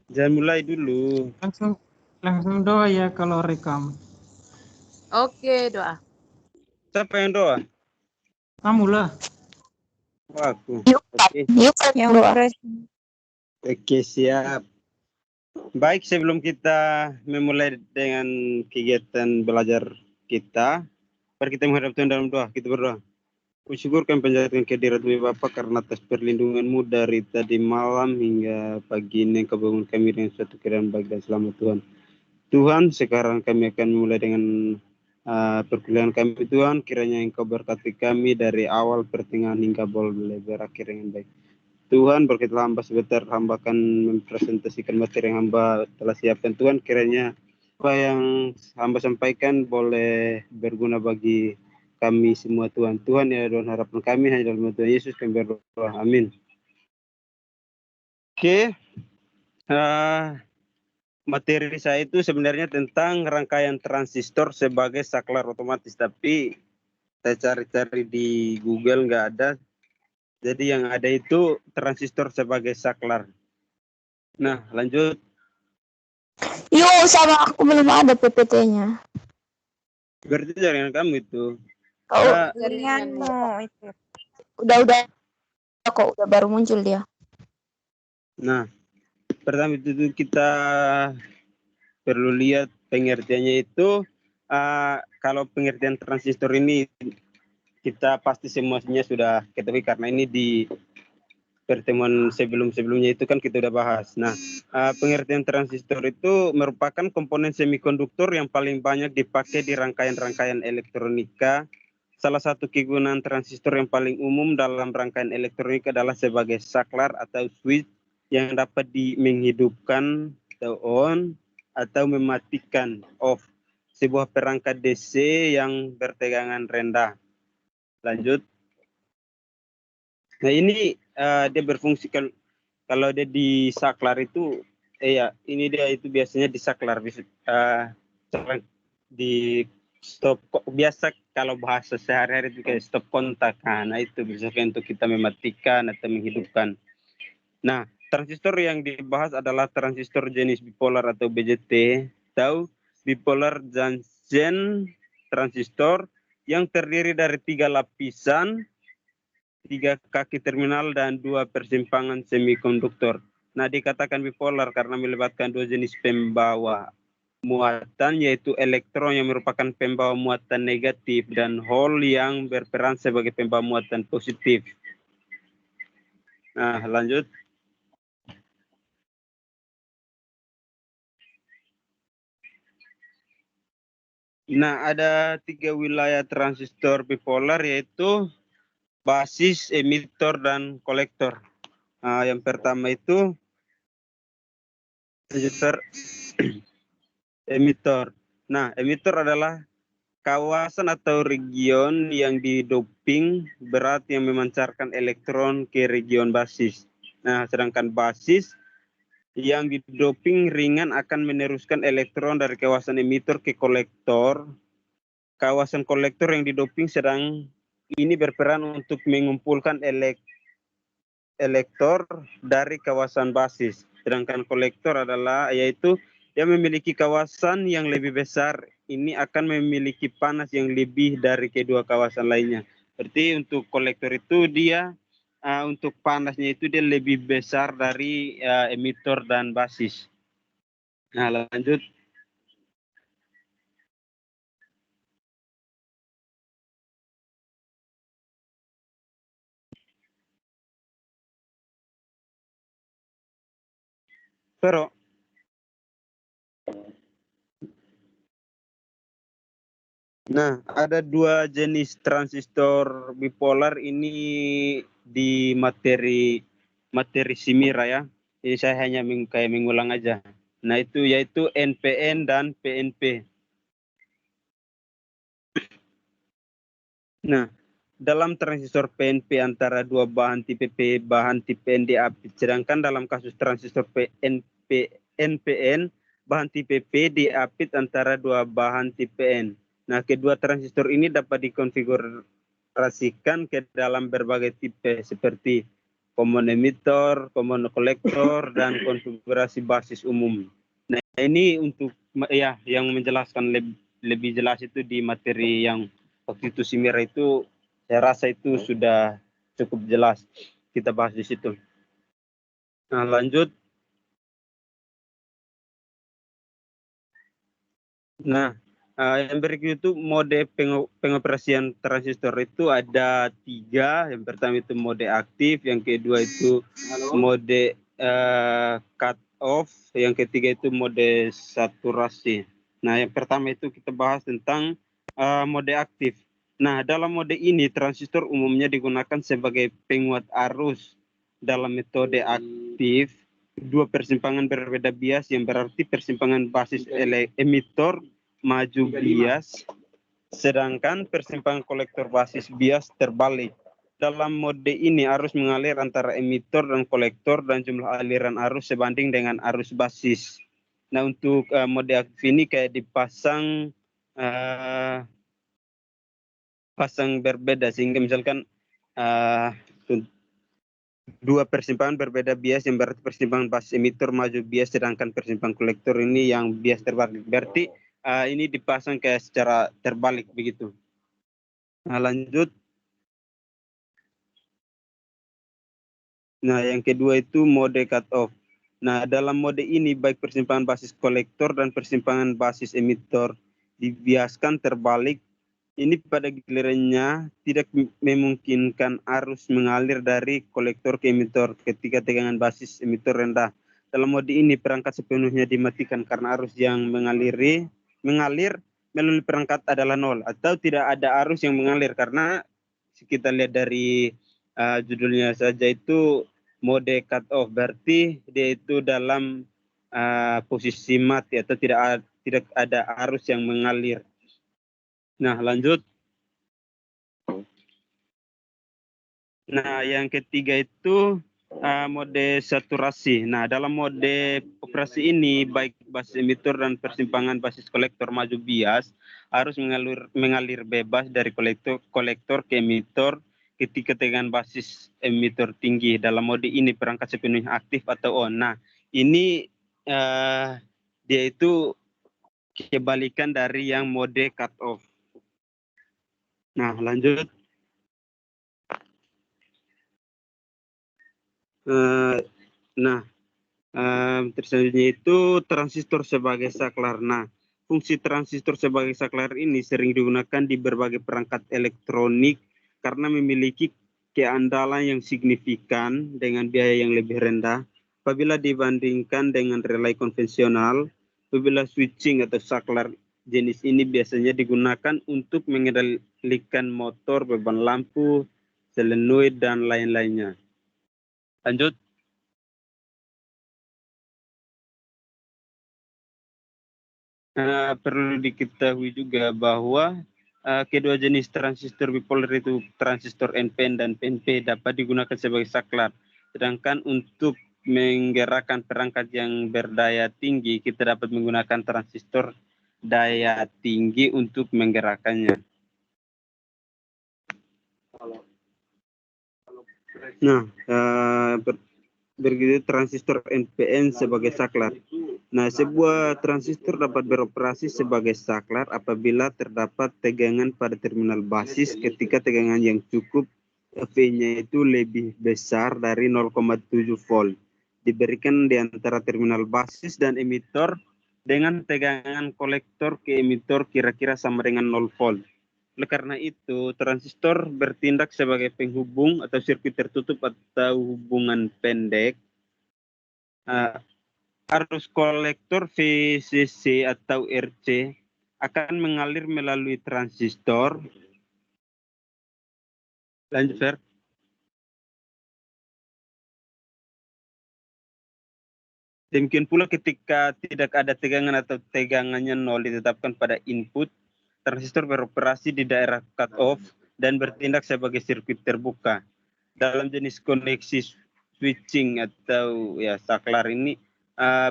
Jangan mulai dulu. Langsung doa ya kalau rekam. Oke, doa. Siapa yang doa? Kamu lah. Oh, aku. Yuk, Oke. yuk yang doa. Oke, siap. Baik, sebelum kita memulai dengan kegiatan belajar kita, mari kita menghadap Tuhan dalam doa. Kita berdoa. Kusyukurkan penjelasan kehadirat-Mu Bapa karena atas perlindungan-Mu dari tadi malam hingga pagi ini Engkau bangun kami dengan suatu keadaan baik dan selamat Tuhan. Tuhan, sekarang kami akan mulai dengan perkuliahan kami Tuhan. Kiranya Engkau berkati kami dari awal pertengahan hingga boleh berakhir dengan baik. Tuhan, berkatilah hamba sebentar, hamba akan mempresentasikan materi yang hamba telah siapkan Tuhan. Kiranya apa yang hamba sampaikan boleh berguna bagi kami semua Tuhan. Tuhan ya Tuhan, harapan kami hanya dalam Tuhan Yesus kami berdoa. Amin. Oke. Materi saya itu sebenarnya tentang rangkaian transistor sebagai saklar otomatis, tapi saya cari-cari di Google nggak ada. Jadi yang ada itu transistor sebagai saklar. Nah, lanjut. Yuk, sama aku belum ada PPT-nya. Berarti jaringan kamu itu. Oh, Nah, jaringanmu itu. Udah kok, udah baru muncul dia. Nah, pertama itu kita perlu lihat pengertiannya itu. Kalau pengertian transistor ini kita pasti semuanya sudah ketahui karena ini di pertemuan sebelum-sebelumnya itu kan kita udah bahas. Nah, pengertian transistor itu merupakan komponen semikonduktor yang paling banyak dipakai di rangkaian-rangkaian elektronika. Salah satu kegunaan transistor yang paling umum dalam rangkaian elektronika adalah sebagai saklar atau switch yang dapat menghidupkan atau on atau mematikan off sebuah perangkat DC yang bertegangan rendah. Lanjut. Nah, ini dia berfungsi kalau dia di saklar itu, ya ini dia itu biasanya di saklar di stop biasa kalau bahasa sehari-hari itu kayak stop kontak. Nah itu bisa untuk kita mematikan atau menghidupkan. Nah, transistor yang dibahas adalah transistor jenis bipolar atau BJT atau bipolar junction transistor yang terdiri dari 3 lapisan, 3 kaki terminal dan 2 persimpangan semikonduktor. Nah, dikatakan bipolar karena melibatkan 2 jenis pembawa muatan, yaitu elektron yang merupakan pembawa muatan negatif dan hole yang berperan sebagai pembawa muatan positif. Nah, lanjut. Nah, ada 3 wilayah transistor bipolar, yaitu basis, emitor, dan kolektor. Nah, yang pertama itu transistor emitor. Nah, emitor adalah kawasan atau region yang didoping berat yang memancarkan elektron ke region basis. Nah, sedangkan basis yang didoping ringan akan meneruskan elektron dari kawasan emitor ke kolektor. Kawasan kolektor yang didoping sedang ini berperan untuk mengumpulkan elektor dari kawasan basis. Sedangkan kolektor adalah yaitu yang memiliki kawasan yang lebih besar, ini akan memiliki panas yang lebih dari kedua kawasan lainnya. Berarti untuk kolektor itu dia untuk panasnya itu dia lebih besar dari emitor dan basis. Nah, lanjut. Pero nah, ada 2 jenis transistor bipolar ini di materi Simira ya. Jadi saya hanya kayak mengulang aja. Nah, itu yaitu NPN dan PNP. Nah, dalam transistor PNP antara 2 bahan tipe P, bahan tipe N diapit. Sedangkan dalam kasus transistor NPN, bahan tipe P diapit antara 2 bahan tipe N. Nah, kedua transistor ini dapat dikonfigurasikan ke dalam berbagai tipe seperti common emitter, common kolektor, dan konfigurasi basis umum. Nah, ini untuk ya yang menjelaskan lebih jelas itu di materi yang waktu itu Simira itu, saya rasa itu sudah cukup jelas kita bahas di situ. Nah, lanjut. Nah, yang berikut itu mode pengoperasian transistor itu ada 3. Yang pertama itu mode aktif, yang kedua itu mode cut off, yang ketiga itu mode saturasi. Nah, yang pertama itu kita bahas tentang mode aktif. Nah, dalam mode ini transistor umumnya digunakan sebagai penguat arus. Dalam metode aktif, 2 persimpangan berbeda bias, yang berarti persimpangan basis emitor maju bias, sedangkan persimpangan kolektor basis bias terbalik. Dalam mode ini arus mengalir antara emitor dan kolektor dan jumlah aliran arus sebanding dengan arus basis. Nah, untuk mode aktif ini kayak dipasang pasang berbeda, sehingga misalkan 2 persimpangan berbeda bias, yang berarti persimpangan basis emitor maju bias, sedangkan persimpangan kolektor ini yang bias terbalik. Berarti ini dipasang kayak secara terbalik begitu. Nah, lanjut. Nah, yang kedua itu mode cut off. Nah, dalam mode ini baik persimpangan basis kolektor dan persimpangan basis emitor dibiaskan terbalik. Ini pada gilirannya tidak memungkinkan arus mengalir dari kolektor ke emitor ketika tegangan basis emitor rendah. Dalam mode ini perangkat sepenuhnya dimatikan karena arus yang mengalir melalui perangkat adalah nol, atau tidak ada arus yang mengalir, karena kita lihat dari judulnya saja itu mode cut off, berarti dia itu dalam posisi mati atau tidak ada arus yang mengalir. Nah, lanjut. Nah, yang ketiga itu mode saturasi. Nah, dalam mode operasi ini baik basis emitor dan persimpangan basis kolektor maju bias harus mengalir bebas dari kolektor ke emitor ketika tegangan basis emitor tinggi. Dalam mode ini perangkat sepenuhnya aktif atau on. Nah, ini dia itu kebalikan dari yang mode cut off. Nah, lanjut. Selanjutnya itu transistor sebagai saklar. Nah, fungsi transistor sebagai saklar ini sering digunakan di berbagai perangkat elektronik karena memiliki keandalan yang signifikan dengan biaya yang lebih rendah apabila dibandingkan dengan relay konvensional. Apabila switching atau saklar jenis ini biasanya digunakan untuk mengendalikan motor, beban lampu, solenoid, dan lain-lainnya. Lanjut. Perlu diketahui juga bahwa kedua jenis transistor bipolar itu transistor NPN dan PNP dapat digunakan sebagai saklar. Sedangkan untuk menggerakkan perangkat yang berdaya tinggi, kita dapat menggunakan transistor daya tinggi untuk menggerakkannya. Nah, begitu transistor NPN sebagai saklar. Nah, sebuah transistor dapat beroperasi sebagai saklar apabila terdapat tegangan pada terminal basis ketika tegangan yang cukup V-nya itu lebih besar dari 0,7 volt. Diberikan di antara terminal basis dan emitor dengan tegangan kolektor ke emitor kira-kira sama dengan 0 volt. Oleh karena itu, transistor bertindak sebagai penghubung atau sirkuit tertutup atau hubungan pendek. Arus kolektor VCC atau RC akan mengalir melalui transistor. Lanjut, Fer. Demikian pula ketika tidak ada tegangan atau tegangannya nol ditetapkan pada input, transistor beroperasi di daerah cut off dan bertindak sebagai sirkuit terbuka. Dalam jenis koneksi switching atau ya saklar ini,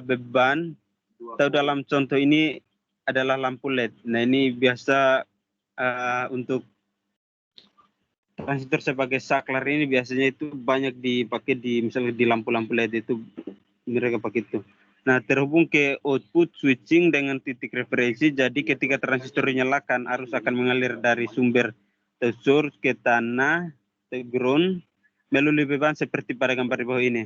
beban atau dalam contoh ini adalah lampu LED. Nah, ini biasa untuk transistor sebagai saklar ini biasanya itu banyak dipakai di misalnya di lampu-lampu LED itu mereka pakai itu. Nah, terhubung ke output switching dengan titik referensi, jadi ketika transistor dinyalakan arus akan mengalir dari sumber ke source ke tanah ke ground melalui beban seperti pada gambar di bawah ini.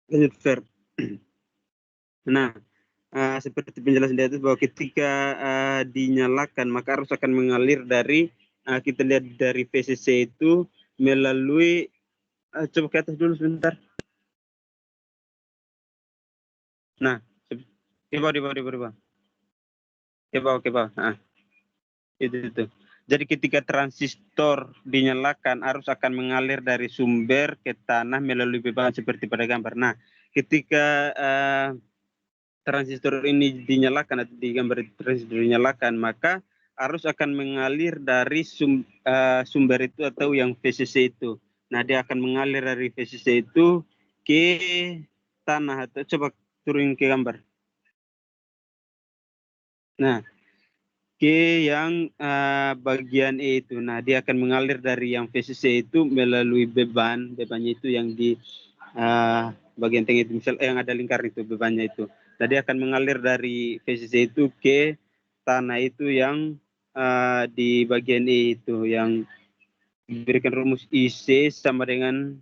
Lanjut, Fer. Nah, seperti penjelasan di atas bahwa ketika dinyalakan maka arus akan mengalir dari kita lihat dari VCC itu melalui coba ke atas dulu sebentar. Nah, ke bawah. Nah, itu. Jadi ketika transistor dinyalakan arus akan mengalir dari sumber ke tanah melalui beban seperti pada gambar. Nah, ketika transistor ini dinyalakan atau di gambar transistor dinyalakan, maka arus akan mengalir dari sumber itu atau yang VCC itu. Nah, dia akan mengalir dari VCC itu ke tanah atau coba turun ke gambar. Nah, ke yang bagian E itu. Nah, dia akan mengalir dari yang VCC itu melalui bebannya itu yang di bagian tengah itu, misal yang ada lingkar itu bebannya itu. Jadi akan mengalir dari VCC itu ke tanah itu yang di bagian E itu yang diberikan rumus IC sama dengan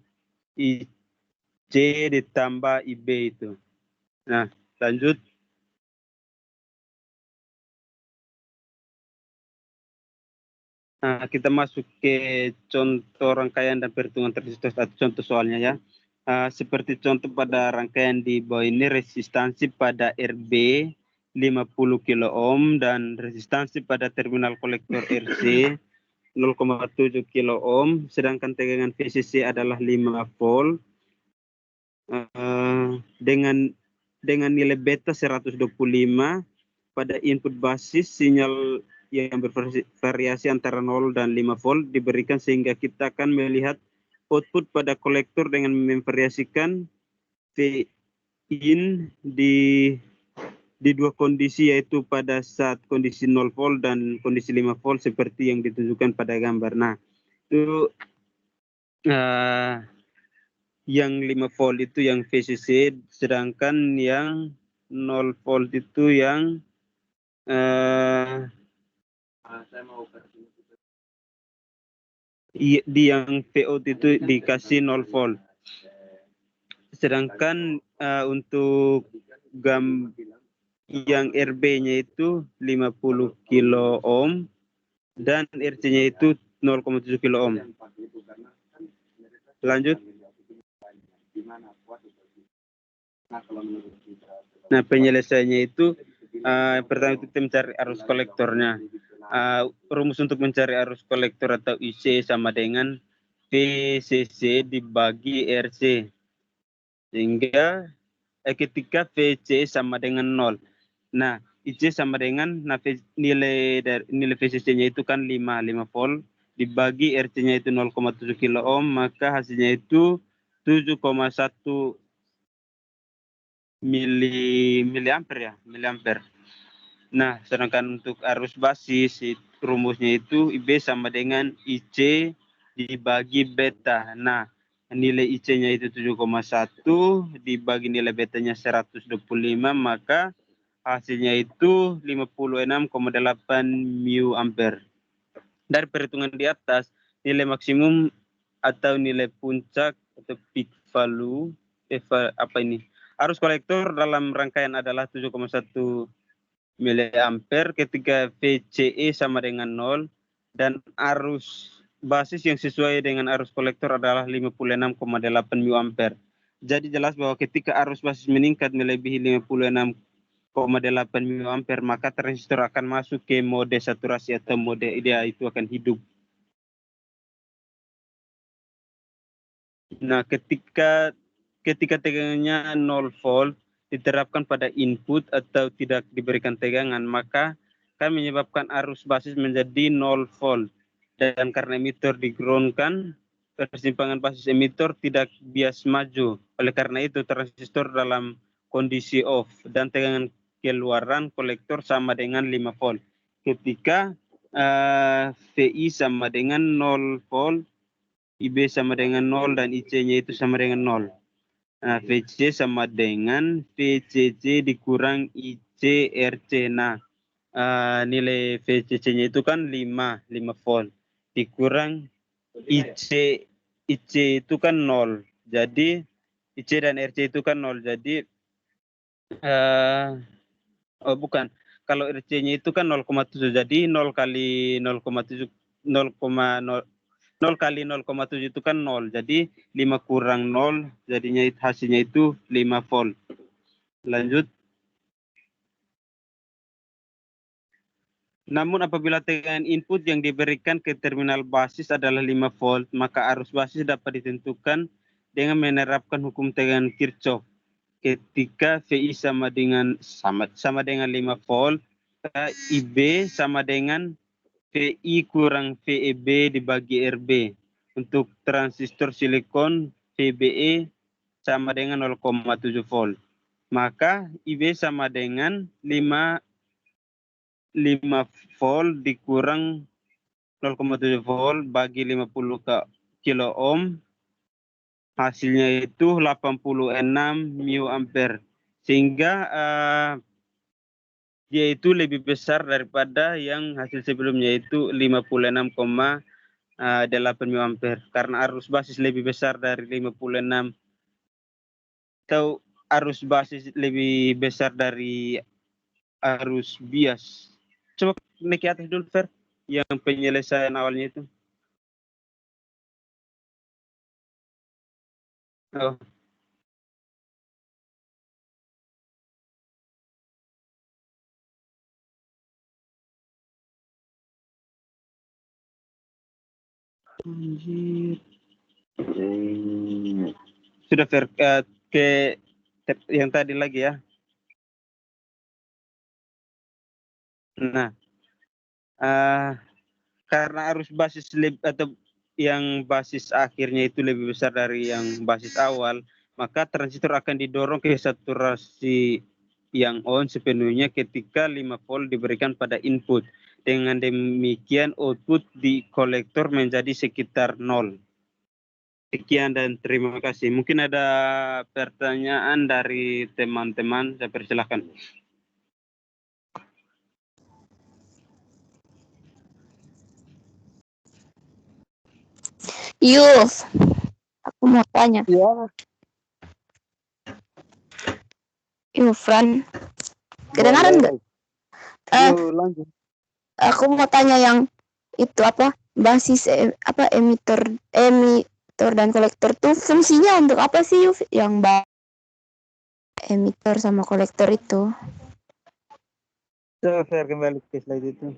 IC ditambah IB itu. Nah, lanjut. Nah, kita masuk ke contoh rangkaian dan perhitungan transistor atau contoh soalnya ya. Seperti contoh pada rangkaian di bawah ini resistansi pada RB 50 kilo ohm dan resistansi pada terminal kolektor RC 0,7 kilo ohm, sedangkan tegangan VCC adalah 5 volt dengan nilai beta 125 pada input basis sinyal yang bervariasi antara 0 dan 5 volt diberikan sehingga kita akan melihat output pada kolektor dengan memvariasikan V in di dua kondisi, yaitu pada saat kondisi 0 volt dan kondisi 5 volt seperti yang ditunjukkan pada gambar. Nah, itu yang 5 volt itu yang VCC, sedangkan yang 0 volt itu yang di yang VO itu dikasih 0 volt. Sedangkan untuk yang RB-nya itu 50 kilo ohm dan RC-nya itu 0,7 kilo ohm. Lanjut. Nah, penyelesaiannya itu pertama kita mencari arus kolektornya. Rumus untuk mencari arus kolektor atau IC sama dengan VCC dibagi RC. Sehingga ketika VC sama dengan 0. Nah, IC sama dengan nilai VCC-nya itu kan 5 volt dibagi RC-nya itu 0,7 kilo ohm, maka hasilnya itu 7,1 miliampere. Nah, sedangkan untuk arus basis rumusnya itu IB sama dengan IC dibagi beta. Nah, nilai IC-nya itu 7,1 dibagi nilai betanya 125, maka hasilnya itu 56,8 mu ampere. Dari perhitungan di atas, nilai maksimum atau nilai puncak atau peak value arus kolektor dalam rangkaian adalah 7,1 miliampere ketika VCE sama dengan 0 dan arus basis yang sesuai dengan arus kolektor adalah 56,8 miliampere. Jadi jelas bahwa ketika arus basis meningkat melebihi 56,8 miliampere, maka transistor akan masuk ke mode saturasi atau mode ideal, itu akan hidup. Nah, ketika tegangannya 0 volt diterapkan pada input atau tidak diberikan tegangan, maka akan menyebabkan arus basis menjadi 0 volt. Dan karena emitor di-ground-kan, persimpangan basis emitor tidak bias maju. Oleh karena itu transistor dalam kondisi off dan tegangan keluaran kolektor sama dengan 5 volt. Ketika VI sama dengan 0 volt, IB sama dengan 0 dan IC-nya itu sama dengan 0. Nah, VC sama dengan VCC dikurang IC RC. Nah, nilai VCC-nya itu kan 5 volt. Dikurang IC itu kan 0. Jadi IC dan RC itu kan 0. Jadi oh bukan. Kalau RC-nya itu kan 0,7. Jadi 0 kali 0,7 0 kali 0,7 itu kan 0. Jadi 5 kurang 0 jadinya hasilnya itu 5 volt. Lanjut. Namun apabila tegangan input yang diberikan ke terminal basis adalah 5 volt, maka arus basis dapat ditentukan dengan menerapkan hukum tegangan Kirchhoff. Ketika VI sama dengan 5 volt, IB sama dengan VI kurang VEB dibagi RB. Untuk transistor silikon, VBE sama dengan 0,7 volt. Maka IB sama dengan 5 volt dikurang 0,7 volt bagi 50 kilo ohm, hasilnya itu 86 mu ampere, sehingga dia itu lebih besar daripada yang hasil sebelumnya itu 56,8 mu ampere, karena arus basis lebih besar dari 56 atau arus basis lebih besar dari arus bias. Coba naik ke atas dulu, Fer, yang penyelesaian awalnya itu. Oh. Anjir. Sudah, Fer, ke yang tadi lagi ya. Nah, karena arus basis atau yang basis akhirnya itu lebih besar dari yang basis awal, maka transistor akan didorong ke saturasi yang on sepenuhnya ketika 5 volt diberikan pada input. Dengan demikian output di kolektor menjadi sekitar 0. Sekian dan terima kasih. Mungkin ada pertanyaan dari teman-teman, saya persilahkan. Yus, aku mau tanya. Ya. Fran, kedengaran nggak? Lanjut. Aku mau tanya yang itu apa? Basis emitor dan kolektor tuh fungsinya untuk apa sih, Yuf? Yang emitor sama kolektor itu? Coba Fer kembali ke slide itu.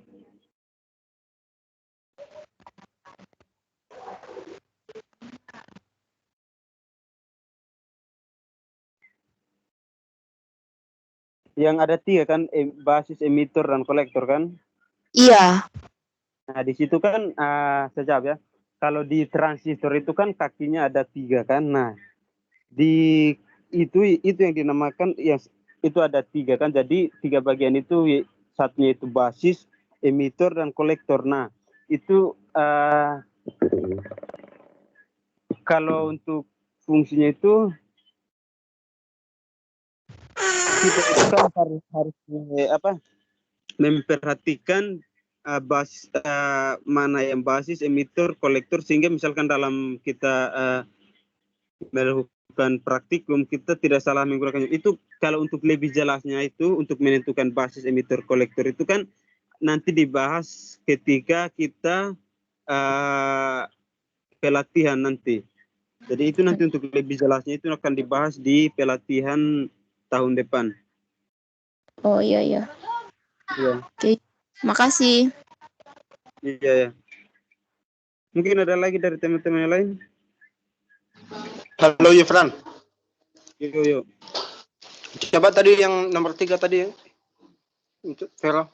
Yang ada 3 kan, basis, emitor, dan kolektor kan? Iya. Nah di situ kan sejauh ya. Kalau di transistor itu kan kakinya ada 3 kan. Nah di itu yang dinamakan yang itu ada 3 kan. Jadi 3 bagian itu, satunya itu basis, emitor, dan kolektor. Nah itu kalau untuk fungsinya itu kita itu kan harus memperhatikan basis, mana yang basis, emitor, kolektor, sehingga misalkan dalam kita melakukan praktikum kita tidak salah menggunakannya. Itu kalau untuk lebih jelasnya itu untuk menentukan basis, emitor, kolektor itu kan nanti dibahas ketika kita pelatihan nanti. Jadi itu nanti untuk lebih jelasnya itu akan dibahas di pelatihan tahun depan. Oh iya. Ya. Oke, makasih. Iya. Mungkin ada lagi dari teman-teman yang lain. Halo Yufran. Yuk. Coba tadi yang nomor 3 tadi ya. Untuk Vera.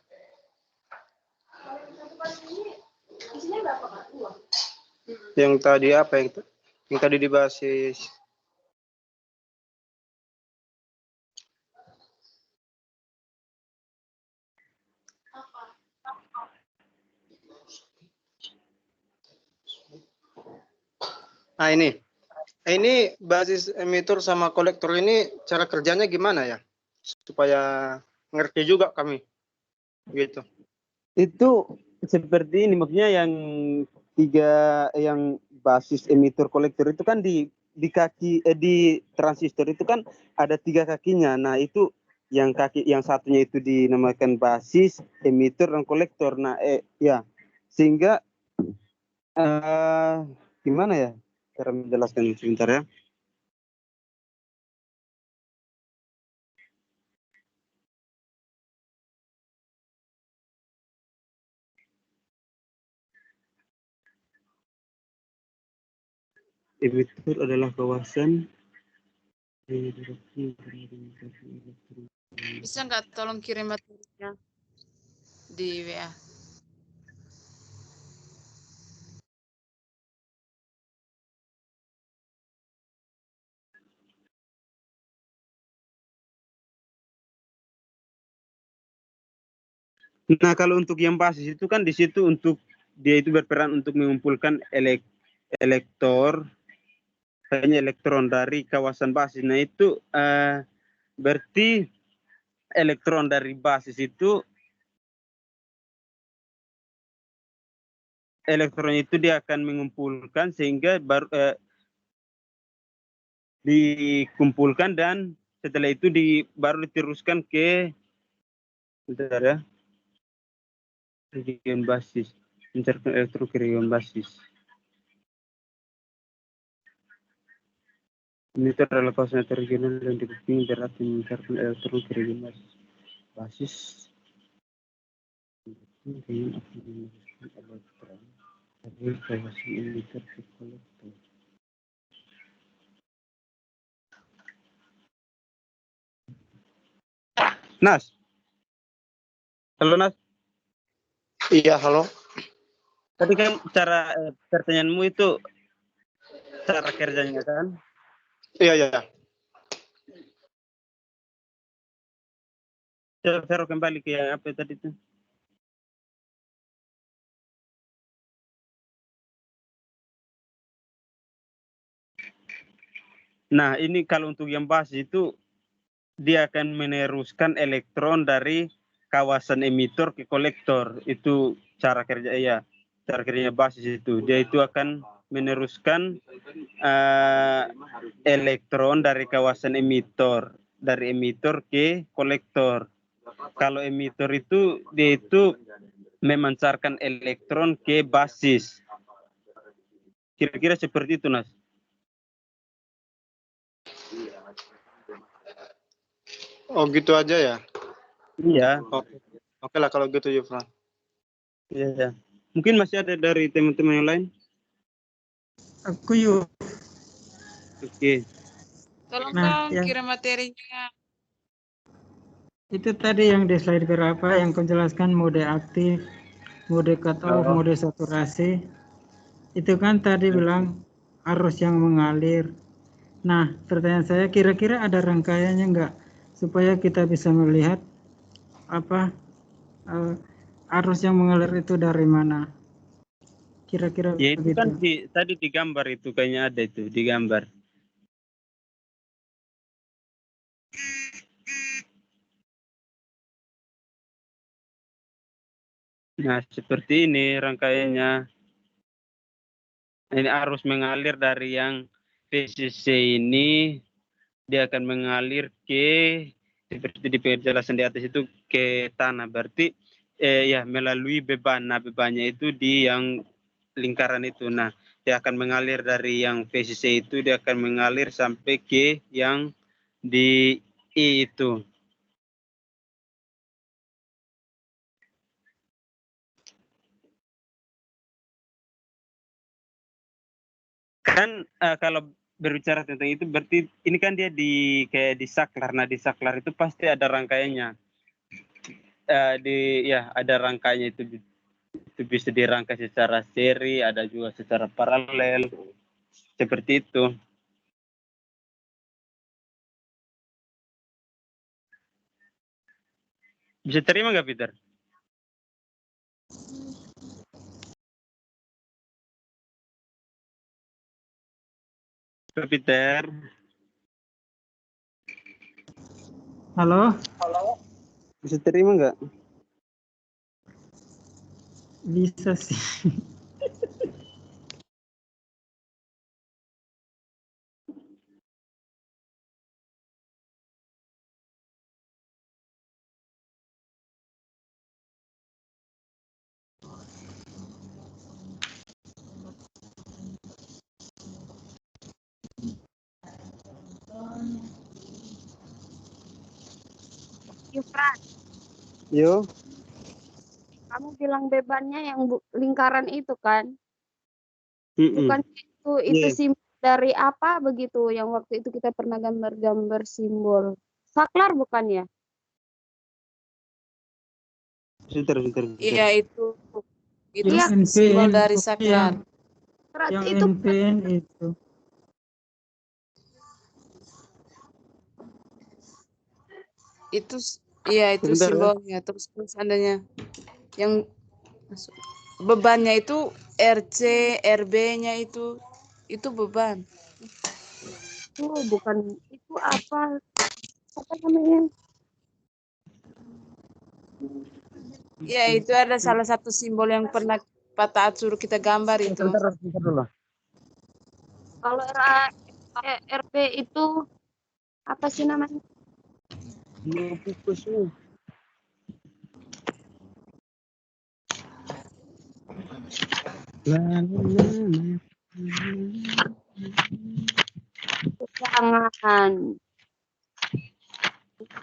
Yang tadi apa yang tadi di basis Nah ini basis emitor sama kolektor ini cara kerjanya gimana ya? Supaya ngerti juga kami. Gitu. Itu seperti ini, maksudnya yang yang basis emitor kolektor itu kan di kaki di transistor itu kan ada 3 kakinya. Nah, itu yang satunya itu dinamakan basis, emitor, dan kolektor. Nah, ya, sehingga gimana ya cara menjelaskan sebentar ya. Emitor adalah kawasan Bisa nggak tolong kirim materinya di WA? Nah, kalau untuk yang basis itu kan di situ untuk dia itu berperan untuk mengumpulkan elektron dari kawasan basis. Nah, itu berarti elektron dari basis itu dia akan mengumpulkan sehingga baru dikumpulkan, dan setelah itu baru diteruskan ke bentar ya, region basis, mencarkan elektron ke region basis. Ini adalah kawasan regional yang dikeping berat mencarkan elektron ke region basis. Dengan akan meneruskan elektron dari kawasan emitor ke kolektor. Nas, halo Nas. Iya, halo. Tadi kan cara pertanyaanmu itu cara kerjanya kan? Iya. Coba kembali ke yang apa tadi itu? Nah, ini kalau untuk yang basis itu dia akan meneruskan elektron dari kawasan emitor ke kolektor. Itu cara kerja ya. Cara kerjanya basis itu. Dia itu akan meneruskan elektron dari kawasan emitor, dari emitor ke kolektor. Kalau emitor itu dia itu memancarkan elektron ke basis. Kira-kira seperti itu, Nas. Oh, gitu aja ya. Iya. Oke lah kalau gitu, Yufran. Iya. Mungkin masih ada dari teman-teman yang lain. Aku yuk. Oke. Tolong Nah, dong yang kirim materinya. itu tadi yang di slide berapa yang kau jelaskan mode aktif, mode cut off, Oh. mode saturasi. Itu kan tadi bilang arus yang mengalir. Nah, pertanyaan saya kira-kira ada rangkaiannya enggak supaya kita bisa melihat apa arus yang mengalir itu dari mana? Kira-kira Ya itu kan begitu. tadi di gambar itu kayaknya ada itu di gambar. Nah, seperti ini rangkaiannya. Ini arus mengalir dari yang PCC ini, dia akan mengalir ke seperti di penjelasan di atas itu ke tanah. Berarti ya melalui beban. Nah, bebannya itu di yang lingkaran itu. Nah, dia akan mengalir dari yang PCC itu, dia akan mengalir sampai ke yang di I itu. Kan kalau berbicara tentang itu berarti ini kan dia kayak di saklar. Nah, di saklar itu pasti ada rangkaiannya. Ada rangkaiannya itu bisa dirangkai secara seri, ada juga secara paralel. Seperti itu. Bisa terima nggak, Peter? Pak Peter. Halo, Bisa terima nggak? bisa sih. Yufran, Yo. kamu bilang bebannya yang lingkaran itu kan? Mm-mm. Bukan itu Yes. simbol dari apa begitu yang waktu itu kita pernah gambar-gambar simbol. Saklar bukan ya? Sebentar. Iya itu Yang Iya, simbol NPN, dari yang saklar. yang itu NPN itu. Itu iya itu Sebentar ya. simbolnya. Terus seandainya yang bebannya itu RC, RB-nya itu beban. bukan itu apa namanya? Ya itu ada salah satu simbol yang pernah Pak Taat suruh kita gambar itu. Sebentar dulu. Kalau RP itu apa sih namanya? Mau fokus nih. Jangan.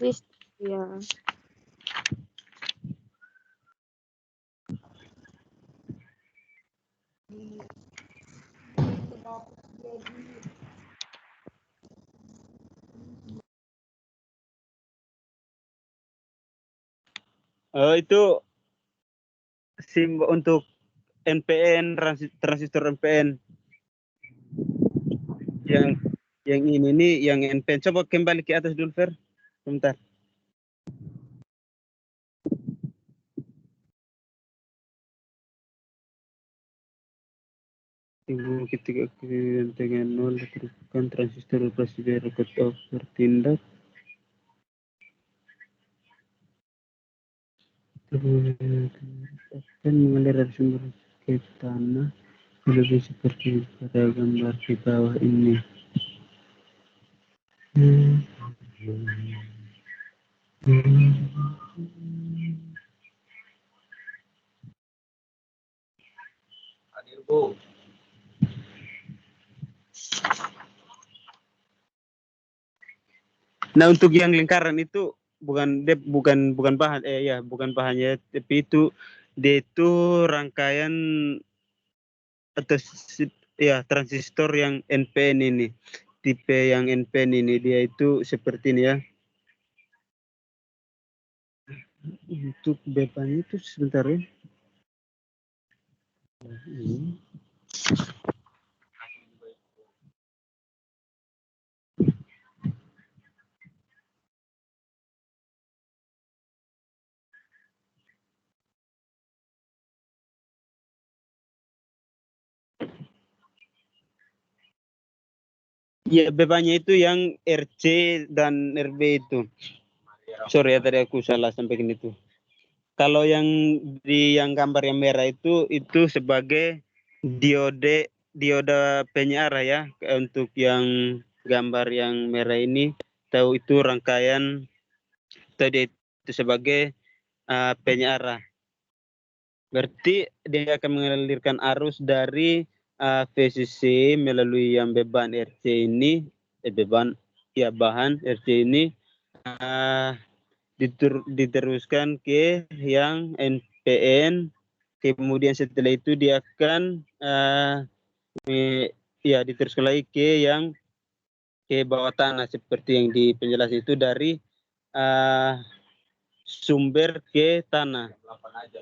Wis ya. Oh, itu simbol untuk NPN, transistor NPN. Yang ini nih, yang NPN. Coba kembali ke atas dulu, Fer. Sebentar. Ibu ketika dengan 0 ditemukan transistor operasi record off bertindak. Akan mengalir dari sumber ke tanah lebih seperti pada gambar di bawah ini. Hadir, Bu. Nah, untuk yang lingkaran itu bukan bahan bukan bahannya, tapi itu dia itu rangkaian atau transistor yang NPN ini. Tipe yang NPN ini dia itu seperti ini ya. Untuk bebannya itu sebentar ya. Ini. Ya, bebannya itu yang RC dan RB itu. Sorry ya, tadi aku salah sampaikan itu. Kalau yang yang gambar yang merah itu sebagai dioda penyiar ya. Untuk yang gambar yang merah ini tahu itu rangkaian tadi itu sebagai penyiar. Berarti dia akan mengalirkan arus dari VCC melalui yang beban RC ini, bahan RC ini diteruskan ke yang NPN. Kemudian setelah itu dia akan diteruskan lagi ke yang ke bawah tanah seperti yang di penjelasan itu dari sumber ke tanah.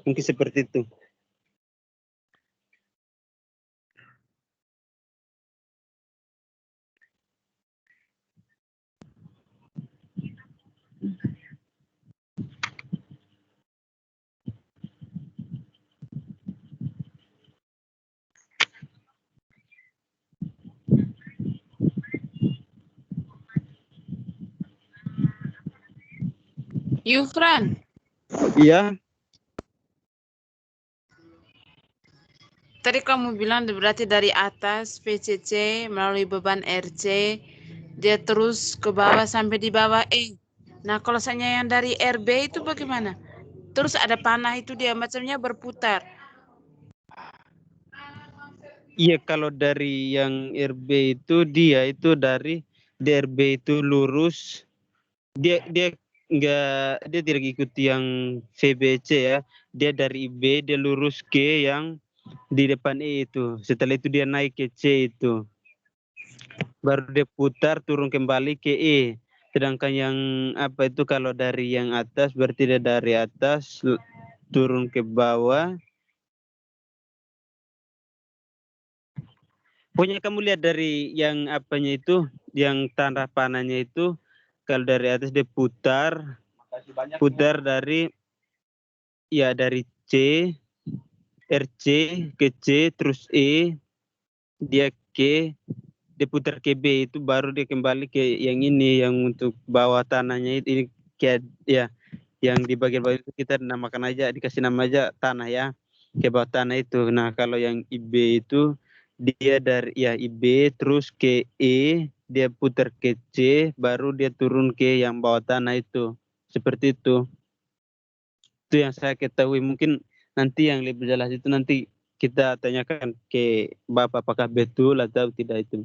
Mungkin seperti itu. Yufran, Iya, tadi kamu bilang berarti dari atas PCC melalui beban RC, dia terus ke bawah sampai di bawah E. Nah, kalau misalnya yang dari RB itu bagaimana? Terus ada panah itu dia macamnya berputar. iya kalau dari yang RB itu dia itu dari DRB itu lurus, dia dia tidak ikuti yang VBC ya, dia dari IB dia lurus ke yang di depan E itu, setelah itu dia naik ke C itu, baru dia putar turun kembali ke E. Sedangkan yang apa itu kalau dari yang atas berarti dia dari atas turun ke bawah. Pokoknya kamu lihat dari yang apanya itu, yang tanda panahnya itu, kalau dari atas dia putar dari ya dari C, RC ke C, terus E, dia ke, dia putar ke B, itu baru dia kembali ke yang ini, yang untuk bawah tanahnya ini kayak ya, yang di bagian-bagian itu kita namakan aja, dikasih nama aja tanah ya, ke bawah tanah itu. Nah kalau yang IB itu dia dari ya IB terus ke E, dia putar ke C, baru dia turun ke yang bawah tanah itu, seperti itu. Itu yang saya ketahui. Mungkin nanti yang lebih jelas itu nanti kita tanyakan ke Bapak apakah betul atau tidak itu.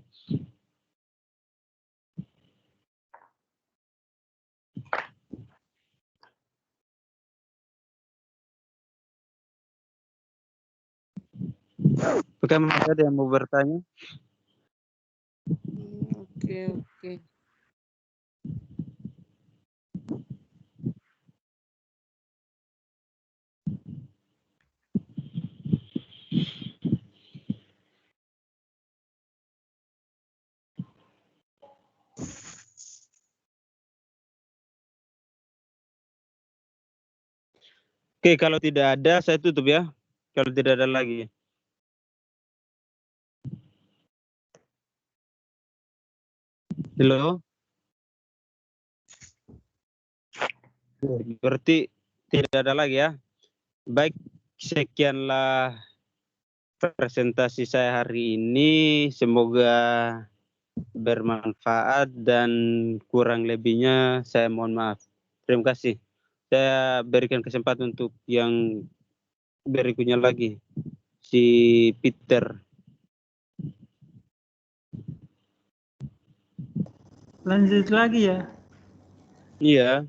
Apakah masih ada yang mau bertanya? Oke. Oke, kalau tidak ada saya tutup ya. Kalau tidak ada lagi. Halo. Berarti tidak ada lagi ya. Baik, sekianlah presentasi saya hari ini. Semoga bermanfaat dan kurang lebihnya saya mohon maaf. Terima kasih. Saya berikan kesempatan untuk yang berikutnya lagi. Si Peter. Lanjut lagi ya. Iya.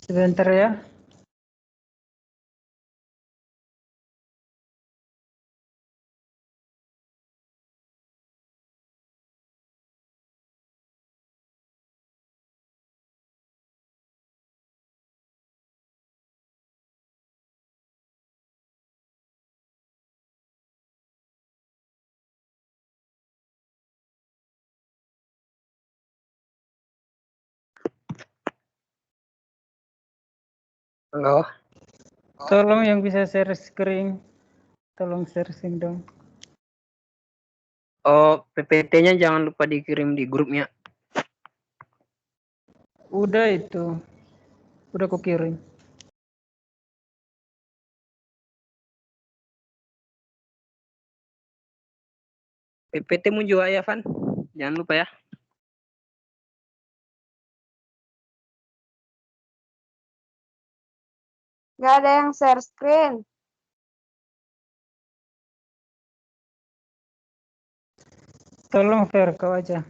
Sebentar ya. Halo. Tolong yang bisa share screen, tolong sharing dong. Oh, PPT-nya jangan lupa dikirim di grupnya. Udah itu. Udah aku kirim. PPT-mu juga ya, Van. Jangan lupa ya. Nggak ada yang share screen. Tolong share kau aja.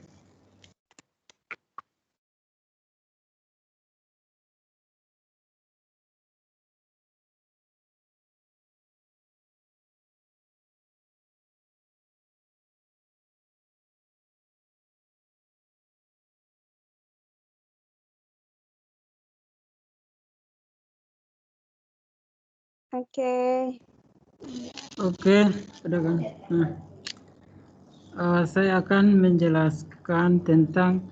Oke. Oke, udah kan. Nah, saya akan menjelaskan tentang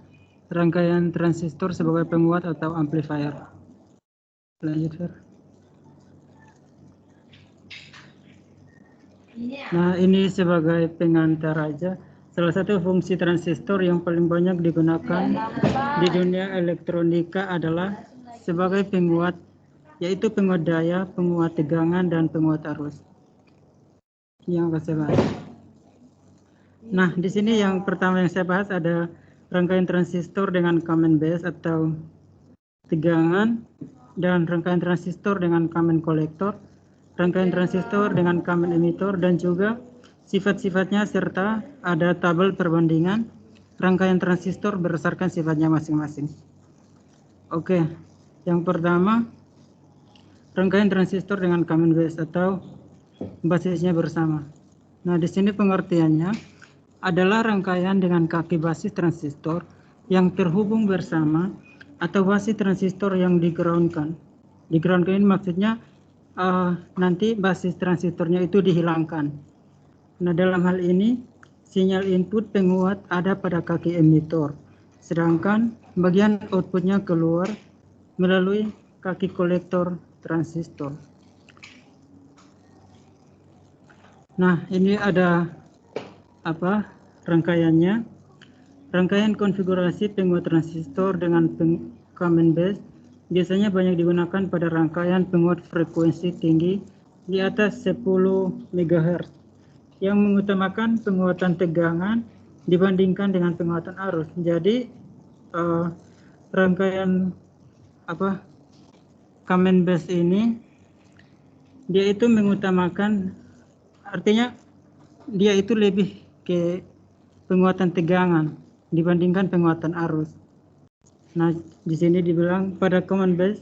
rangkaian transistor sebagai penguat atau amplifier. Lanjut, Sir. Nah, ini sebagai pengantar aja. Salah satu fungsi transistor yang paling banyak digunakan di dunia elektronika adalah sebagai penguat, yaitu penguat daya, penguat tegangan, dan penguat arus. Yang akan saya bahas. Nah, di sini yang pertama yang saya bahas ada rangkaian transistor dengan common base atau tegangan, dan rangkaian transistor dengan common kolektor, rangkaian transistor dengan common emitter, dan juga sifat-sifatnya serta ada tabel perbandingan rangkaian transistor berdasarkan sifatnya masing-masing. Oke, yang pertama rangkaian transistor dengan common base atau basisnya bersama. Nah, di sini pengertiannya adalah rangkaian dengan kaki basis transistor yang terhubung bersama atau basis transistor yang di-ground-kan. Di-ground-kan ini maksudnya nanti basis transistornya itu dihilangkan. Nah, dalam hal ini sinyal input penguat ada pada kaki emitor, sedangkan bagian outputnya keluar melalui kaki kolektor transistor. Nah, ini ada rangkaiannya. Rangkaian konfigurasi penguat transistor dengan common base biasanya banyak digunakan pada rangkaian penguat frekuensi tinggi di atas 10 MHz yang mengutamakan penguatan tegangan dibandingkan dengan penguatan arus. Jadi rangkaian common base ini dia itu mengutamakan, artinya dia itu lebih ke penguatan tegangan dibandingkan penguatan arus. Nah, di sini dibilang pada common base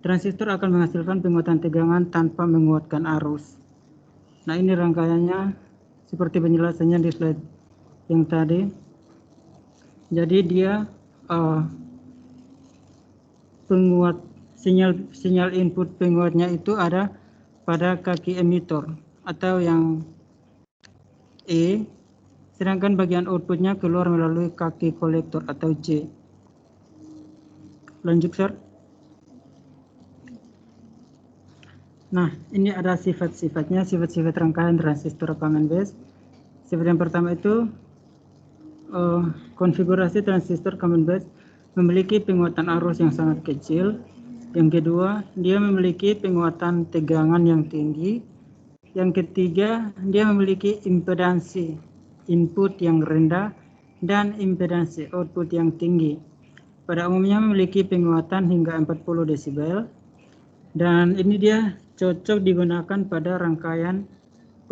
transistor akan menghasilkan penguatan tegangan tanpa menguatkan arus. Nah, ini rangkaiannya seperti penjelasannya di slide yang tadi. Jadi dia penguat sinyal input penguatnya itu ada pada kaki emitor atau yang E, sedangkan bagian outputnya keluar melalui kaki kolektor atau C. Lanjut, Sir. Nah, ini ada sifat-sifatnya, sifat-sifat rangkaian transistor common base. Sifat yang pertama itu konfigurasi transistor common base memiliki penguatan arus yang sangat kecil. Yang kedua, dia memiliki penguatan tegangan yang tinggi. Yang ketiga, dia memiliki impedansi input yang rendah dan impedansi output yang tinggi. Pada umumnya memiliki penguatan hingga 40 desibel. Dan ini dia cocok digunakan pada rangkaian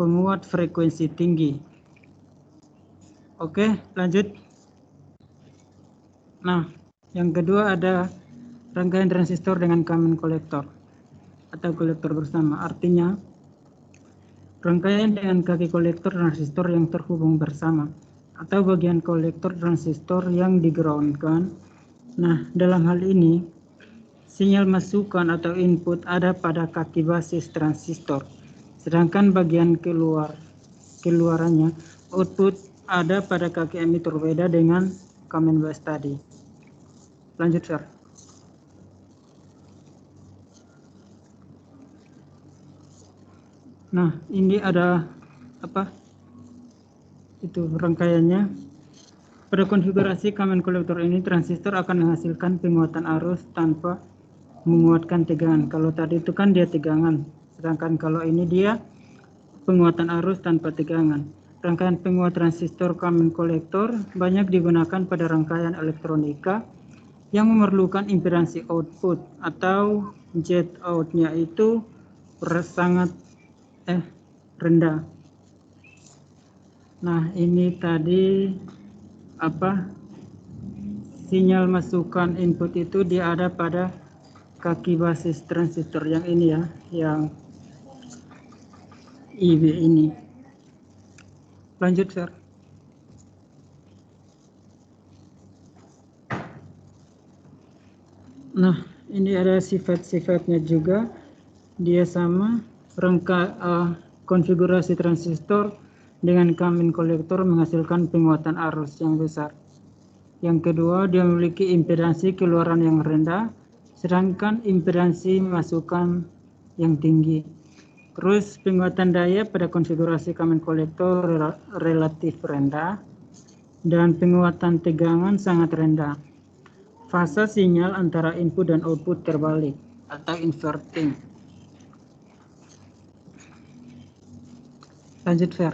penguat frekuensi tinggi. Oke, lanjut. Nah, yang kedua ada rangkaian transistor dengan common kolektor atau kolektor bersama. Artinya rangkaian dengan kaki kolektor transistor yang terhubung bersama atau bagian kolektor transistor yang di-ground-kan. Nah, dalam hal ini sinyal masukan atau input ada pada kaki basis transistor, sedangkan bagian keluarannya output ada pada kaki emitter. Beda dengan common base tadi. Lanjut, Sir. Nah, ini ada itu rangkaiannya. Pada konfigurasi common kolektor ini transistor akan menghasilkan penguatan arus tanpa menguatkan tegangan. Kalau tadi itu kan dia tegangan, sedangkan kalau ini dia penguatan arus tanpa tegangan. Rangkaian penguat transistor common kolektor banyak digunakan pada rangkaian elektronika yang memerlukan impedansi output atau Z out-nya itu sangat rendah. Nah, ini tadi sinyal masukan input itu dia ada pada kaki basis transistor yang ini ya, yang IB ini. Lanjut, Sir. Nah, ini ada sifat-sifatnya juga. Dia sama konfigurasi transistor dengan common kolektor menghasilkan penguatan arus yang besar. Yang kedua, dia memiliki impedansi keluaran yang rendah, sedangkan impedansi masukan yang tinggi. Terus penguatan daya pada konfigurasi common collector relatif rendah, dan penguatan tegangan sangat rendah. Fase sinyal antara input dan output terbalik atau inverting. Lanjut, Fer.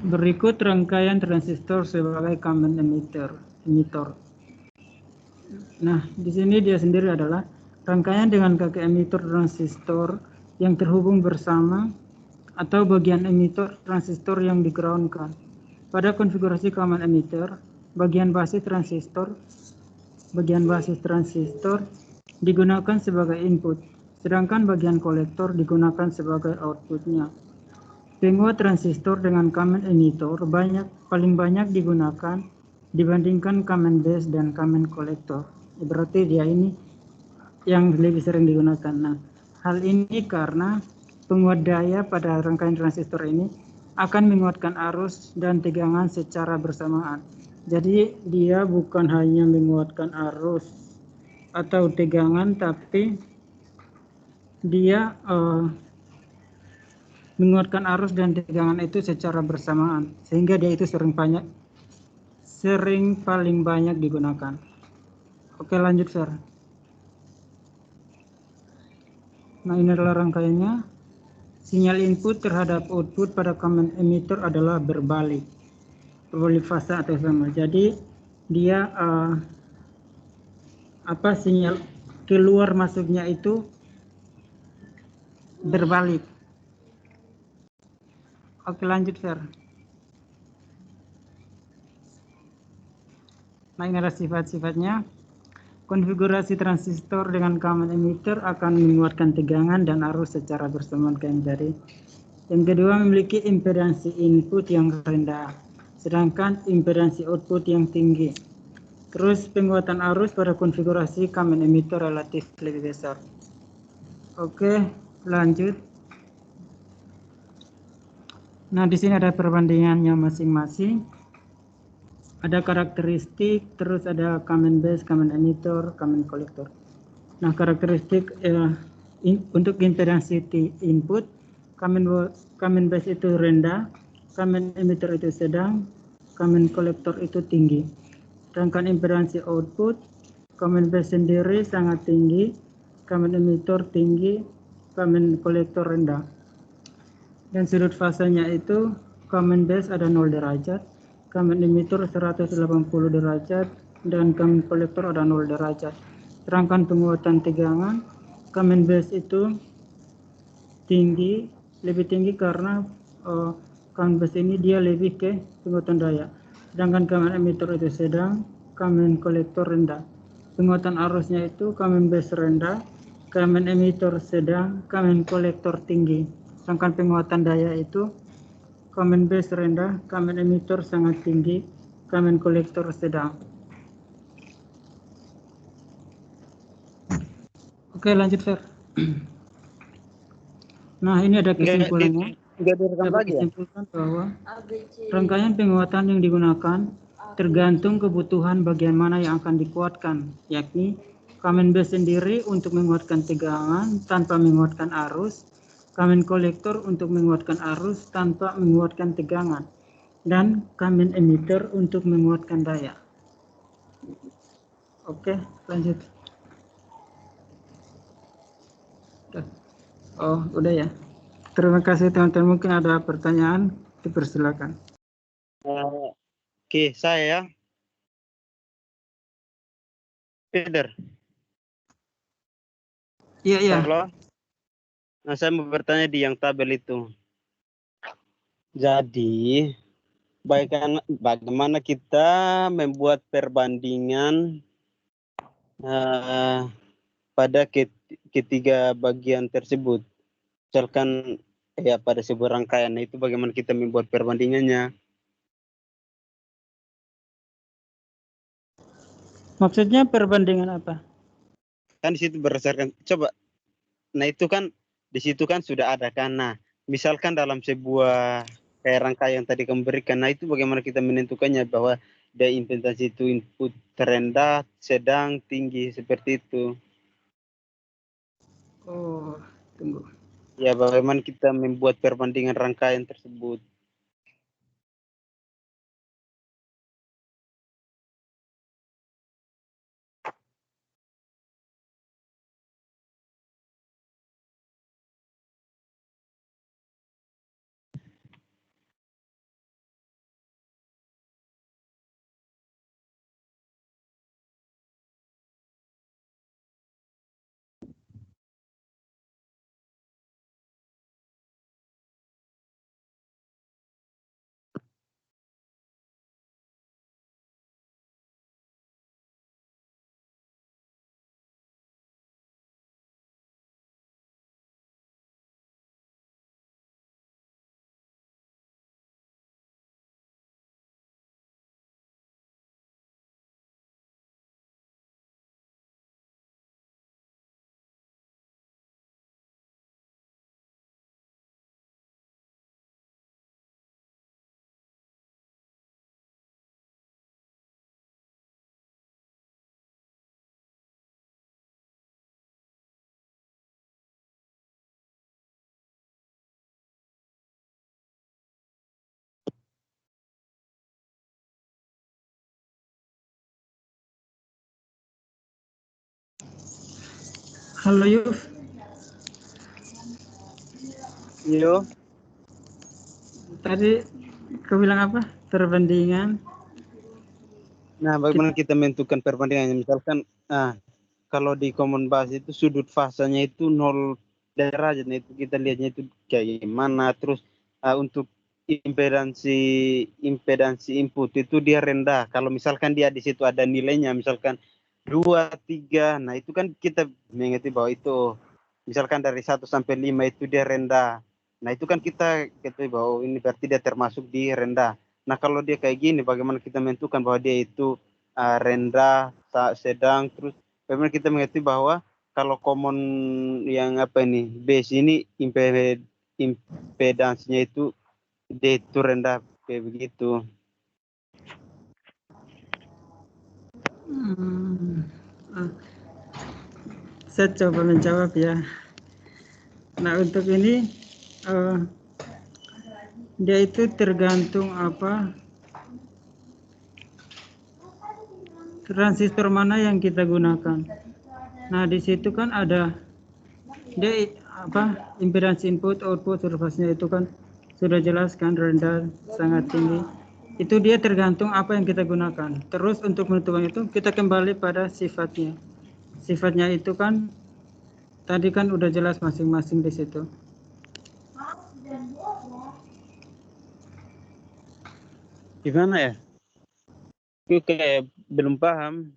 Berikut rangkaian transistor sebagai common emitter. Nah, di sini dia sendiri adalah rangkaian dengan kakek emitter transistor yang terhubung bersama atau bagian emitter transistor yang di-groundkan. Pada konfigurasi common emitter, bagian basis transistor digunakan sebagai input, sedangkan bagian kolektor digunakan sebagai outputnya. Penguat transistor dengan common emitter paling banyak digunakan dibandingkan common base dan common collector. Berarti dia ini yang lebih sering digunakan. Nah, hal ini karena penguat daya pada rangkaian transistor ini akan menguatkan arus dan tegangan secara bersamaan. Jadi dia bukan hanya menguatkan arus atau tegangan, tapi dia menguatkan arus dan tegangan itu secara bersamaan, sehingga dia itu sering paling banyak digunakan. Oke, lanjut, Fer. Nah, ini adalah rangkaiannya. Sinyal input terhadap output pada common emitter adalah berbalik fase atau sama. Jadi dia sinyal keluar masuknya itu berbalik. Oke, lanjut, Fer. Nah, ini adalah sifat-sifatnya. Konfigurasi transistor dengan common emitter akan menguatkan tegangan dan arus secara bersamaan kayak tadi. Yang kedua, memiliki impedansi input yang rendah, sedangkan impedansi output yang tinggi. Terus penguatan arus pada konfigurasi common emitter relatif lebih besar. Oke, lanjut. Nah, di sini ada perbandingannya masing-masing. Ada karakteristik, terus ada common base, common emitter, common collector. Nah, karakteristik untuk impedansi input, common base itu rendah, common emitter itu sedang, common collector itu tinggi. Sedangkan impedansi output, common base sendiri sangat tinggi, common emitter tinggi, common collector rendah. Dan sudut fasenya itu common base ada 0 derajat, common emitter 180 derajat, dan common collector ada 0 derajat. Sedangkan penguatan tegangan, common base itu lebih tinggi karena common base ini dia lebih ke penguatan daya. Sedangkan common emitter itu sedang, common collector rendah. Penguatan arusnya itu common base rendah, common emitter sedang, common collector tinggi. Sedangkan penguatan daya itu common base rendah, common emitter sangat tinggi, common collector sedang. Oke, lanjut, Fer. Nah, ini ada kesimpulannya. Dapat disimpulkan bahwa rangkaian penguatan yang digunakan tergantung kebutuhan bagian mana yang akan dikuatkan, yakni common base sendiri untuk menguatkan tegangan tanpa menguatkan arus, common collector untuk menguatkan arus tanpa menguatkan tegangan, dan common emitter untuk menguatkan daya. Oke, lanjut. Oh, udah ya. Terima kasih, teman-teman. Mungkin ada pertanyaan, dipersilakan. Oke, saya Peter. Iya. Halo. Nah, saya mau bertanya di yang tabel itu. Jadi, bagaimana kita membuat perbandingan pada ketiga bagian tersebut? Misalkan ya pada sebuah rangkaian, itu bagaimana kita membuat perbandingannya? Maksudnya perbandingan apa? Kan di situ berdasarkan, coba. Nah, itu kan di situ kan sudah ada kan. Nah, misalkan dalam sebuah kayak rangkaian tadi kamu berikan, nah itu bagaimana kita menentukannya bahwa dia impedansi itu input terendah, sedang, tinggi, seperti itu. Oh, tunggu. Ya, bagaimana kita membuat perbandingan rangkaian tersebut. Halo Yuf, Yo, tadi kau bilang apa? Perbandingan. nah bagaimana kita menentukan perbandingannya, misalkan kalau di common base itu sudut fasanya itu 0 derajat, nah itu kita lihatnya itu kayak gimana. Terus untuk impedansi input itu dia rendah. Kalau misalkan dia di situ ada nilainya, misalkan 2, 3, nah itu kan kita mengerti bahwa itu misalkan dari 1 sampai 5 itu dia rendah. Nah itu kan kita ketahui bahwa ini berarti dia termasuk di rendah. Nah kalau dia kayak gini, bagaimana kita menentukan bahwa dia itu rendah, sedang, terus bagaimana kita mengerti bahwa kalau common yang apa ini base ini impedansinya itu D itu rendah kayak begitu. Saya coba menjawab ya. Nah untuk ini dia itu tergantung apa transistor mana yang kita gunakan. Nah di situ kan ada dia apa impedansi input output surface-nya itu kan sudah jelas kan, rendah, sangat tinggi. Itu dia tergantung apa yang kita gunakan. Terus untuk menentukan itu kita kembali pada sifatnya. Sifatnya itu kan tadi kan udah jelas masing-masing di situ. Gimana ya? Itu kayak belum paham.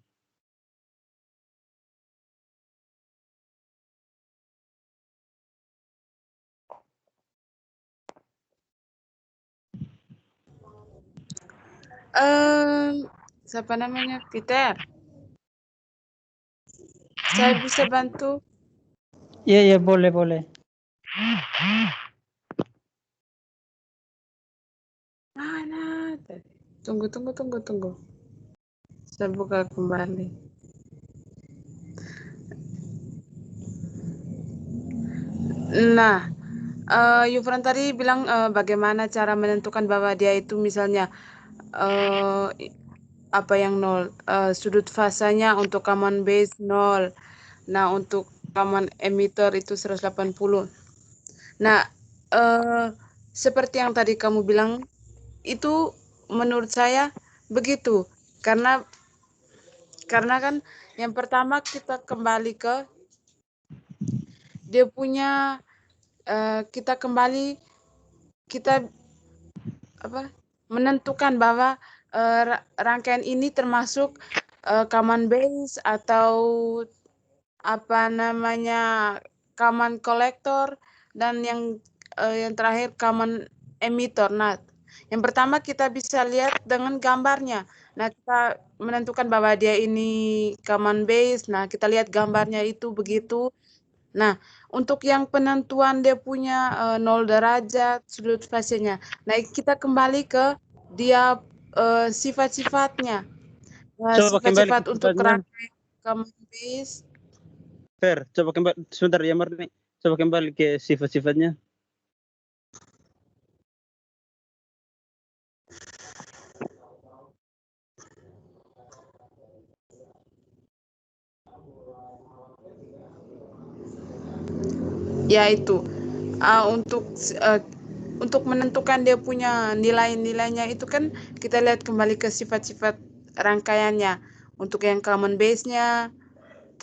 Siapa namanya? Peter. Saya bisa bantu? Iya boleh. Mana tadi? Tunggu. Saya buka kembali. Nah, Yufran tadi bilang bagaimana cara menentukan bahwa dia itu misalnya apa yang 0, sudut fasanya untuk common base 0. Nah, untuk common emitter itu 180. Nah, seperti yang tadi kamu bilang, itu menurut saya begitu. Karena kan yang pertama kita kembali ke dia punya kita menentukan bahwa rangkaian ini termasuk common base atau apa namanya common collector dan yang terakhir common emitter. Nah, yang pertama kita bisa lihat dengan gambarnya. Nah, kita menentukan bahwa dia ini common base. Nah, kita lihat gambarnya itu begitu. Nah, untuk yang penentuan dia punya 0 derajat sudut fasenya. Nah, kita kembali ke dia sifat-sifatnya. Coba kembali ke Sifat-sifat untuk sifatnya. rangkaian common base. Fer, coba kembali sebentar ya Marni. Coba kembali ke sifat-sifatnya. Yaitu untuk menentukan dia punya nilai-nilainya itu kan kita lihat kembali ke sifat-sifat rangkaiannya. Untuk yang common base-nya,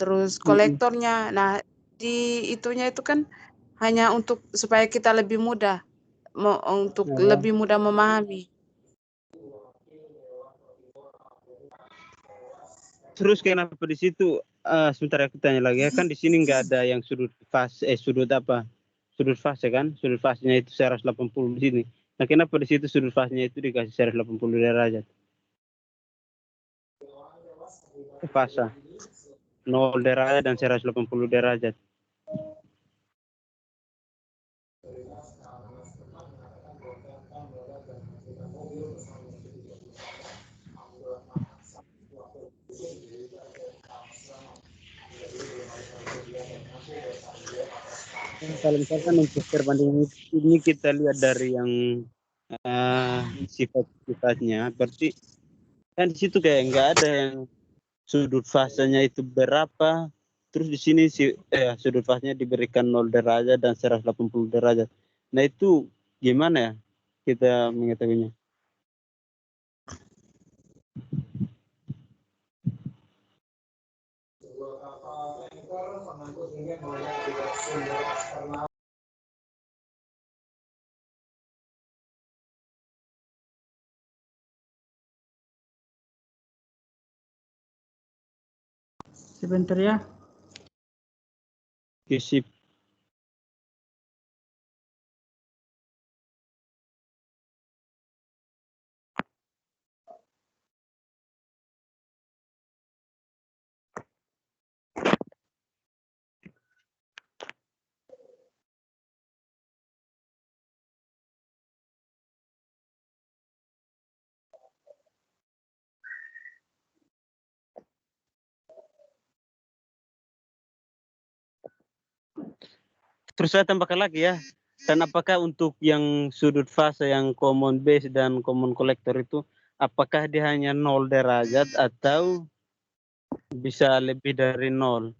terus kolektornya. Nah, di itunya itu kan hanya untuk supaya kita lebih mudah untuk lebih mudah memahami. Terus kenapa di situ sebentar aku tanya lagi ya, kan di sini nggak ada yang sudut fase sudut fase kan, sudut fasenya itu 180 di sini. Nah kenapa di situ sudut fasenya itu dikasih 180 derajat? Fase 0 derajat dan 180 derajat. Kalau misalkan untuk perbandingan ini kita lihat dari yang sifat-sifatnya, berarti kan di situ kayak nggak ada yang sudut fasenya itu berapa, terus di sini sudut fasenya diberikan 0 derajat dan 180 derajat. Nah itu gimana ya kita mengetahuinya? Sebentar ya. Isi terus saya tambahkan lagi ya. Dan apakah untuk yang sudut fase yang common base dan common collector itu, apakah dia hanya 0 derajat atau bisa lebih dari 0?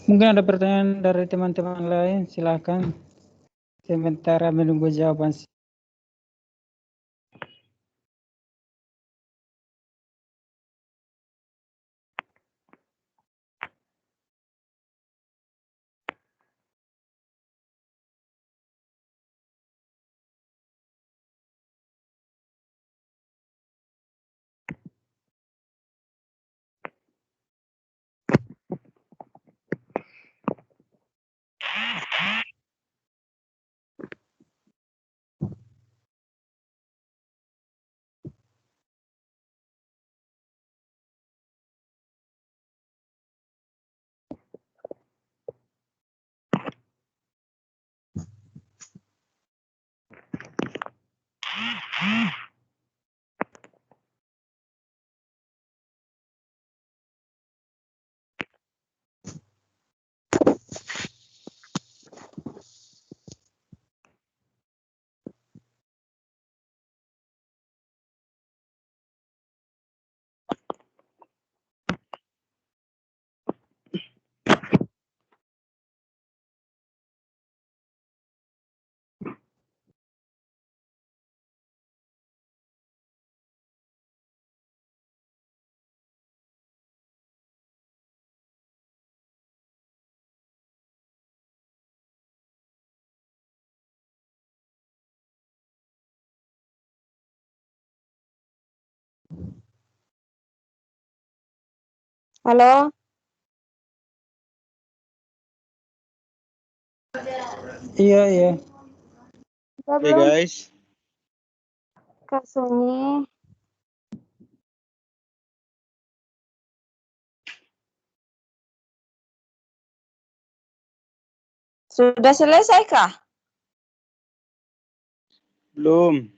Mungkin ada pertanyaan dari teman-teman lain, silakan. Sementara menunggu jawaban. Halo, Iya, iya. udah Oke belum guys, Kak Sunyi? Sudah selesai kah? belum.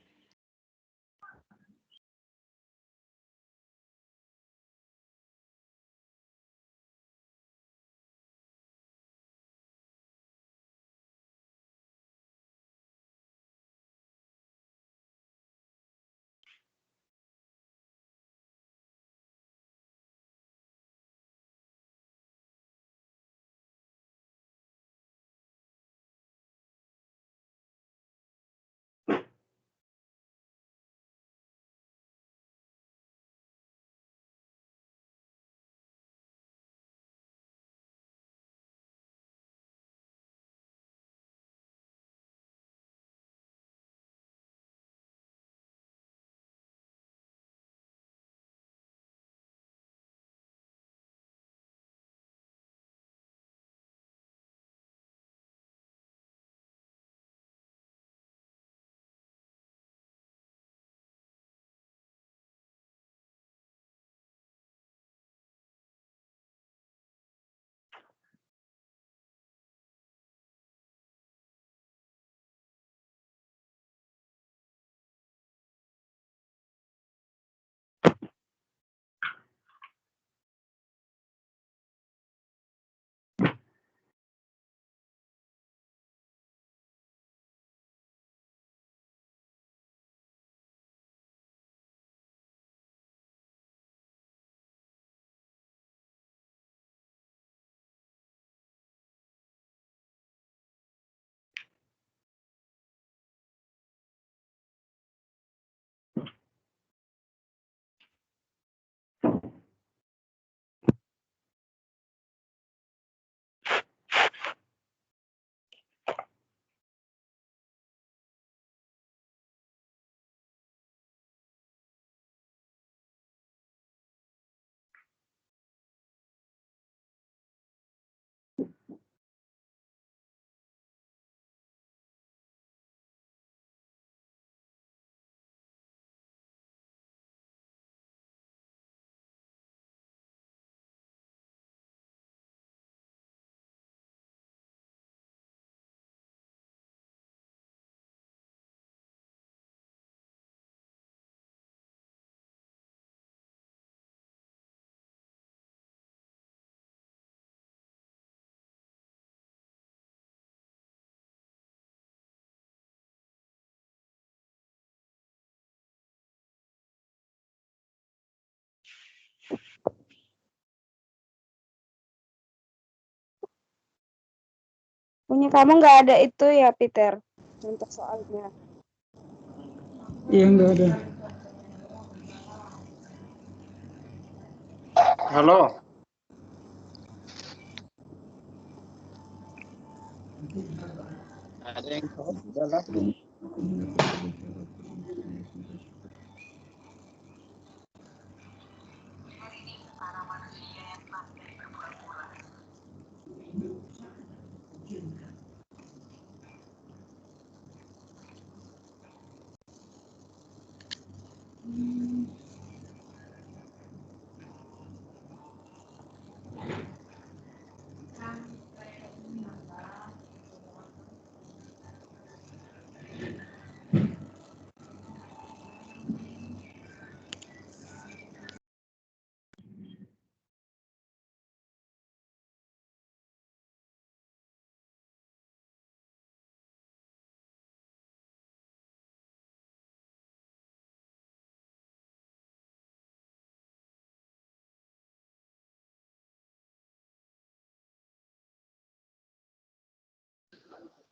Punya kamu nggak ada itu ya, Peter? Untuk soalnya. Iya, enggak ada. Halo. Ada yang tahu? Udah lah.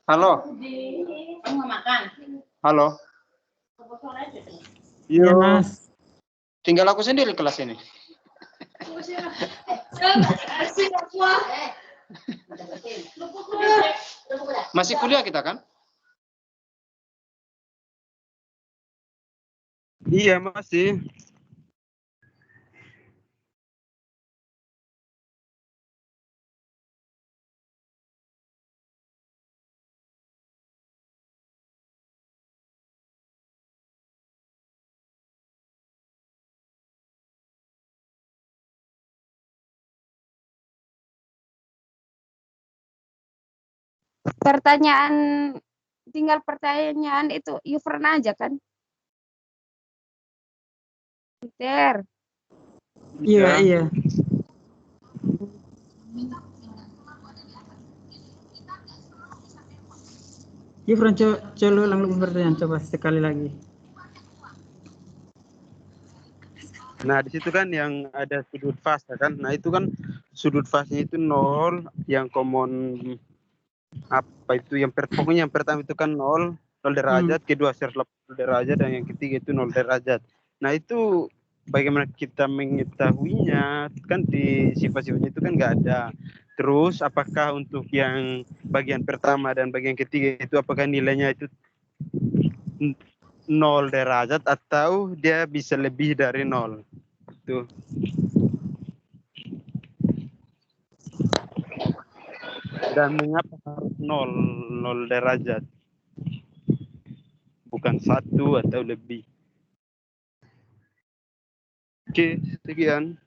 Halo. Halo. Ya, Yo, Mas. Tinggal aku sendiri kelas ini. Masih kuliah kita kan? iya masih. Pertanyaan tinggal pertanyaan itu Yufrana aja kan? Peter. Iya, iya. Yufran, coba ulang pertanyaan, coba sekali lagi. Nah, di situ kan yang ada sudut fase kan. Nah, itu kan sudut fasenya itu 0, yang common apa itu yang pokoknya yang pertama itu kan 0 derajat, kedua 180 derajat, dan yang ketiga itu 0 derajat. Nah, itu bagaimana kita mengetahuinya? Kan di sifat-sifatnya itu kan nggak ada. Terus apakah untuk yang bagian pertama dan bagian ketiga itu apakah nilainya itu 0 derajat atau dia bisa lebih dari 0? Tuh. Dan mengapa harus 0 derajat? Bukan 1 atau lebih. Oke, sekian.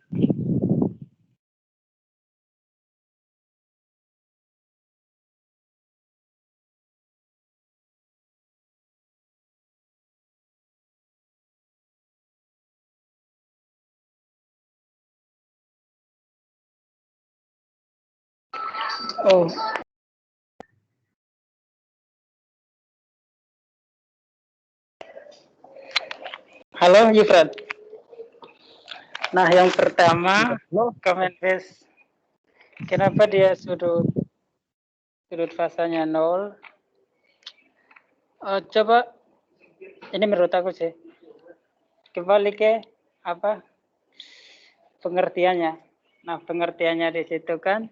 Oh, halo Yufran. Nah, yang pertama, Kemenkes, kenapa dia sudut fasanya 0? Coba, ini menurut aku sih, kembali ke apa pengertiannya. Nah, pengertiannya di situ kan,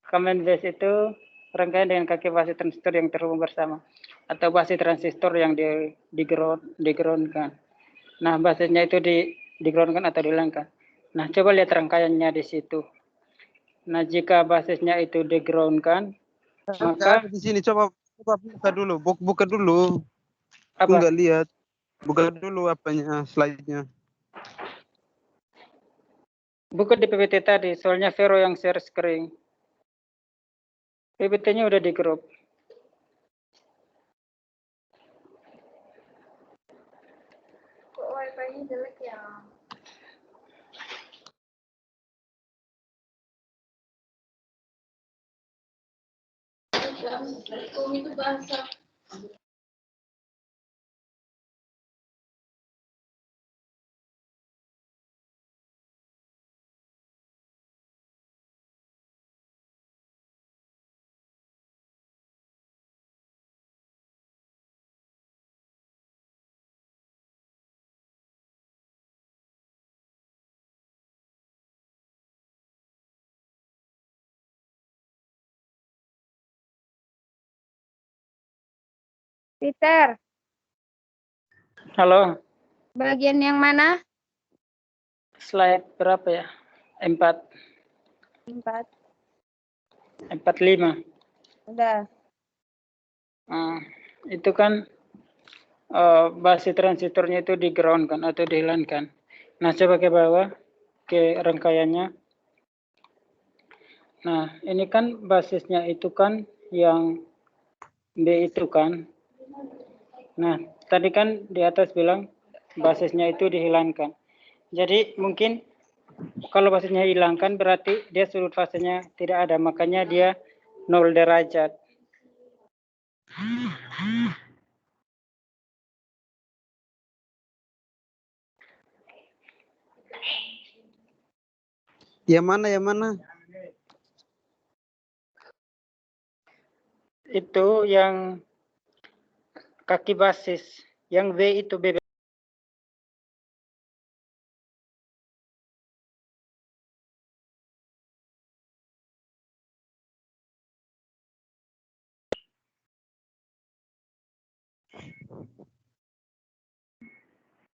Kemenkes itu rangkaian dengan kaki basi transistor yang terhubung bersama, atau basi transistor yang di-ground-kan. Nah, basisnya itu di-ground-kan atau dihilangkan. Nah, coba lihat rangkaiannya di situ. Nah, jika basisnya itu di-ground-kan, Enggak maka ada di sini. Coba buka dulu. Buka dulu. Aku apa? nggak lihat. Buka dulu apanya, slide-nya. Buka di PPT tadi, soalnya Vero yang share screen. PPT-nya udah di grup. Kok wifi-nya jelek ya? Itu bahasa. Peter, Halo, bagian yang mana? slide berapa ya? 4, 4. 45. Udah. Nah, itu kan basi transistornya itu di ground kan atau dihilangkan. Nah, coba ke bawah ke rangkaiannya. Nah, ini kan basisnya itu kan yang B itu kan. Nah, tadi kan di atas bilang basisnya itu dihilangkan. Jadi mungkin kalau basisnya hilangkan berarti dia sudut fasenya tidak ada, makanya dia 0 derajat. Yang mana? Itu yang kaki basis, yang V itu BB.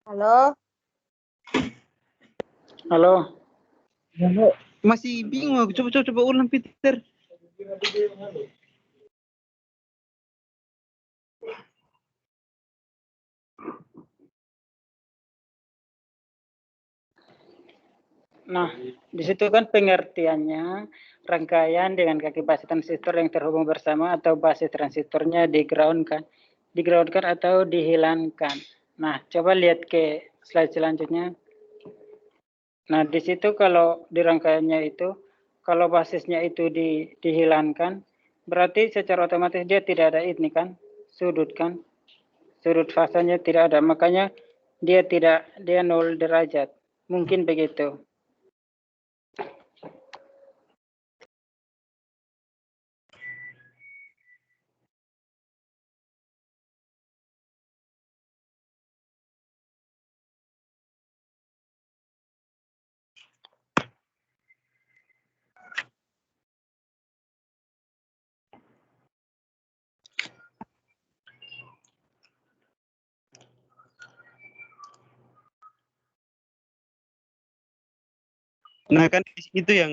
Halo. Halo. Masih bingung aku. Coba ulang Peter. Nah, di situ kan pengertiannya rangkaian dengan kaki basis transistor yang terhubung bersama atau basis transistornya digroundkan atau dihilangkan. Nah, coba lihat ke slide selanjutnya. Nah, di situ kalau di rangkaiannya itu, kalau basisnya itu dihilangkan, berarti secara otomatis dia tidak ada ini kan, sudut kan, sudut fasanya tidak ada, makanya dia 0 derajat, mungkin begitu. Nah kan itu yang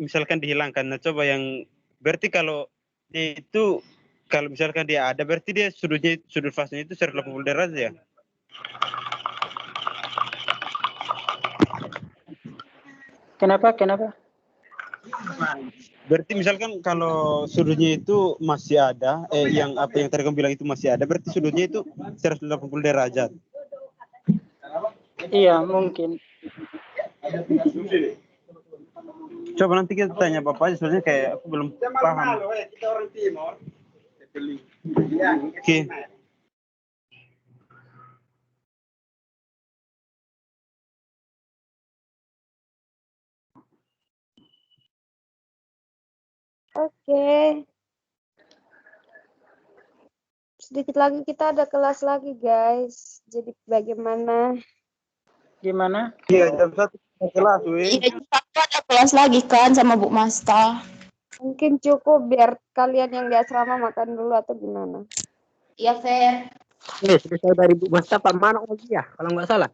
misalkan dihilangkan. Nah coba yang berarti kalau dia itu kalau misalkan dia ada berarti dia sudut fasenya itu 180 derajat ya. Kenapa? Berarti misalkan kalau sudutnya itu masih ada, yang apa yang tadi kamu bilang itu masih ada, berarti sudutnya itu 180 derajat. Iya, mungkin. Coba nanti kita tanya Bapak aja, soalnya kayak aku belum paham. Oke. Oke. Sedikit lagi kita ada kelas lagi, guys. Jadi bagaimana? Gimana? Iya, jam 1 kelas, weh. Iya, ada kelas lagi kan sama Bu Masta. Mungkin cukup biar kalian yang di asrama makan dulu atau gimana? Iya, Fer. Selesai dari Bu Masta Pak Mano lagi ya, kalau nggak salah.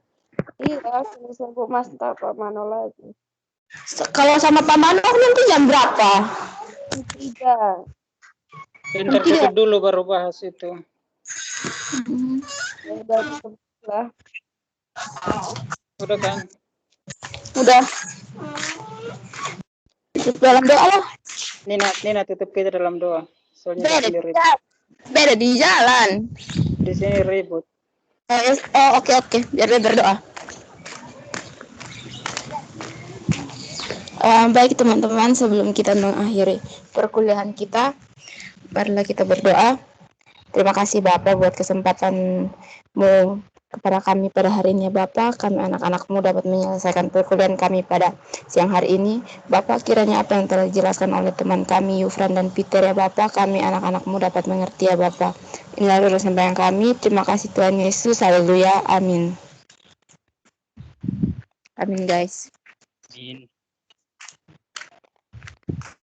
Iya, selesai Bu Masta Pak Mano lagi. Kalau sama Pak Mano nanti jam berapa? 3. Bentar tutup dulu baru bahas itu. Udah. Udah kan? Udah. Tutup dalam doa lah. Nina tutup kita dalam doa. Soalnya Beda di jalan. di sini ribut. Oke. Biar dia berdoa. Baik teman-teman, sebelum kita mengakhiri perkuliahan kita, marilah kita berdoa. Terima kasih Bapak buat kesempatanmu kepada kami pada hari ini, Bapak. Kami anak-anakmu dapat menyelesaikan perkuliahan kami pada siang hari ini. Bapak, kiranya apa yang telah dijelaskan oleh teman kami, Yufran dan Peter ya Bapak, kami anak-anakmu dapat mengerti ya Bapak. Inilah lulus sembahyang kami. Terima kasih Tuhan Yesus. Haleluya. Amin. Amin guys. Amin.